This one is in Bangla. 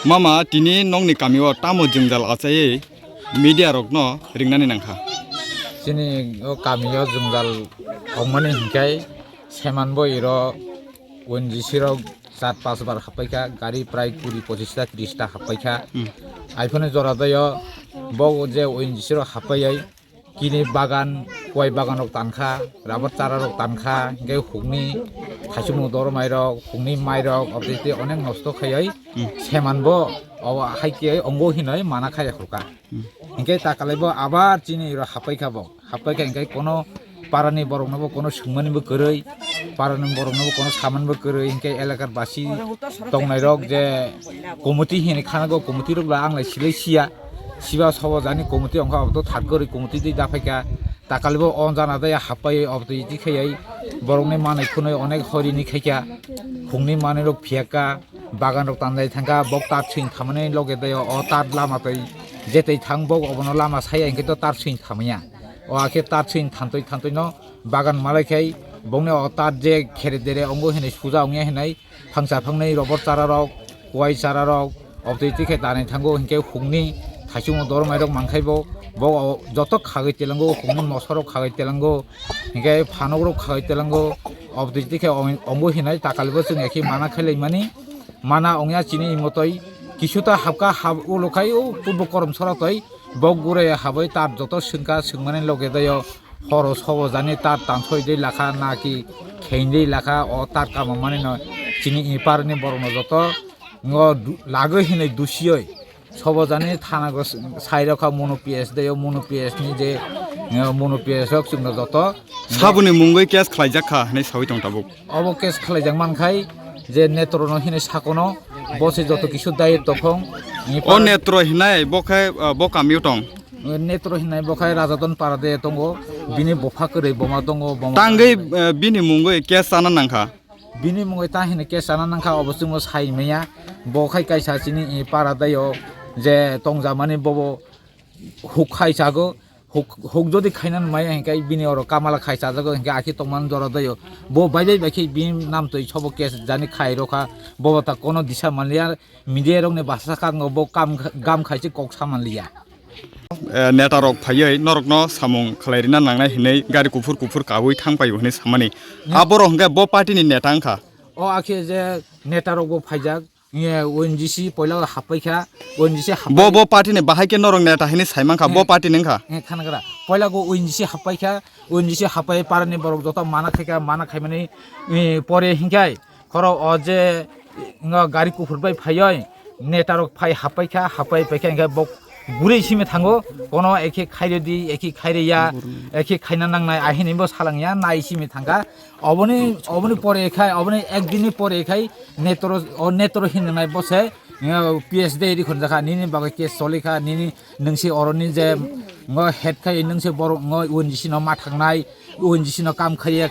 Mama tini nong ni kamiwa tamo jenggal asai media rok no ringnani nangkha. Sini kamiyo jenggal ongmani hingkai semanbo iro wenjisiro 4-5 বার হাপাইকা গাড়ি প্রায় 20-25টা 30টা হাপাইকা আইফোনে জরাদায় বউ যে ওইনজিসির হাপাইয়াই কিনি বাগান গয় বাগানক তানখা রাবার চারারক তানখা গে হুগনি থাইসুমু দরমাইরক হুগনি মাইরক অবদিতে অনেক নষ্ট খাইয়াই সেমানবো হাইকে অঙ্গ হিনয় মানা খাইয়া হরকা হিংকে তাকালাইব আবার চিনি হাপাইখাবো হাপাইখা হিংকে কোনো পারানি বরংনাবো কোনো সুংমানিবো কरै পারানি বরংনাবো কোনো সামানবো কरै হিংকে এলাকার বাসি দंनायरक যে কমিটি হিনে খানাগো কমিটি রকলা आंलाय सिलाय सिया सिबा सवा जानि कमिटी अंखा अबतो थारगोरै कमिटी दै दाफायका ताकालिबो अन जाना दे हापाय अबतो इदि खैयै बरंनि मानै खुनै अनेक हरिनि खैका खुंनि मानैरक फियाका बागानरक तानजाय थांगा बक तार सिन खामानै लगे दय अ तार लामातै जेतै थांबो अबनो लामा साया हिंके तो तार सिन खामैया अ आखे तार सिन थांतै थांतै न बागान मालायखाय बंने अ तार जे खेरे देरे अंगो हिनै सुजा अंगिया हिनै फांसा फांनै रबर चारारक गय चारारक अबतो इदि खै दानै थांगो हिंके खुंनि थाइसुमु दरमाइरक मांखाइबो बो जत खागै तेलंगो खुंनि मसरक खागै तेलंगो हिंके फानगरक खागै तेलंगो अबतो इदि खै अंगो हिनै ताकालिबो जों एखे माना खैलै मानि माना अंगिया चिनि इमतै কিছুটা হাবকা হাব উলখাই ও পূর্ব করম সরাতই বক গুরে হাবই তার যত সিংকা সিংমানে লগে দয় হর সব জানি তার তানসই দই লাখা নাকি খেইনদই লাখা ও তার কাম মানে ন চিনি ইপারনি বরণ যত লাগৈ হিनै দুসিयै সব জানি থানা সাইরখা মনোপিএস দয় মনোপিএস नि যে মনোপিএস হক जोंनो যত Sabuni mungoi kes khlaijaka hne sawi tongtabo. অব কেস খালাইজাং মানখাই যে নেত্রনো হিনে সাকনো বসে যত কিছু দায়ের তখন O netro hinai bokai bo kamiyo tong. নেত্র হিনাই বখাই রাজাদন পারাদে দङ বিনি বফা কरै বमा दङ बमा Tangai bini mungoi kes sana nangkha. বিনি মুङै তা হিনে কেস জানা নাংখা অবশ্যই মো সাইমেয়া বখাই কাইসা চিনি পারাদাयो যে তংজামানি ববো হুক খাইসাগো হুক যদি খাইনান মাই হেंकाय বিনি অর কামালা খাইসা জাগো হেंकाय আখি তংমান জরাদাयो বো বাইবাই বাখি বিন নাম তৈ সব কেস জানি খাই রখা ববো তা কোনো দিশা মানলিয়া মিডিয়া রংনে বাসা কাং বো গাম খাইছে cock সামানলিয়া Netarok phayai norok no samung khlairina nangnai hinai gari kufur kawui thangpayo hne samani. Aboro hingka bo party ni neta angkha. ও আখে যে নেতারকবো ফাইজাক ওএনজিসি পয়লা হাপাইখা ONGC Bo party ni bahai ke norok neta hini saimangkha bo party ningkha. খানাগরা পয়লা গো ওএনজিসি হাপাইখা ওএনজিসি হাপাই পারানি বরক যত মানা খাইকা মানা খাইমানি পরে হিংকাই খর অ যে গাড়ি কুফুর বাই ফাইয় নেতারক ফাই হাপাইখা হাপাই পাইখা হিংকাই বক গুरै সিমে থাঙ্গো কোনো একে খাইরেদি একে খাইরেয়া একে খাইনা নাংনাই আহিনিবো সালাংয়া নাই সিমে থাঙ্গা অবনি পরে খাই অবনি একদিনই পরে খাই নেত্র হিননাই বসে পিএইচডি এরি খন জাখা নিনি বাগে কেস চলিখা নিনি नोंसि अरनि जे हेड खाय नोंसि बर ओएनजिसि न मा थांनाय ओएनजिसि न काम खाय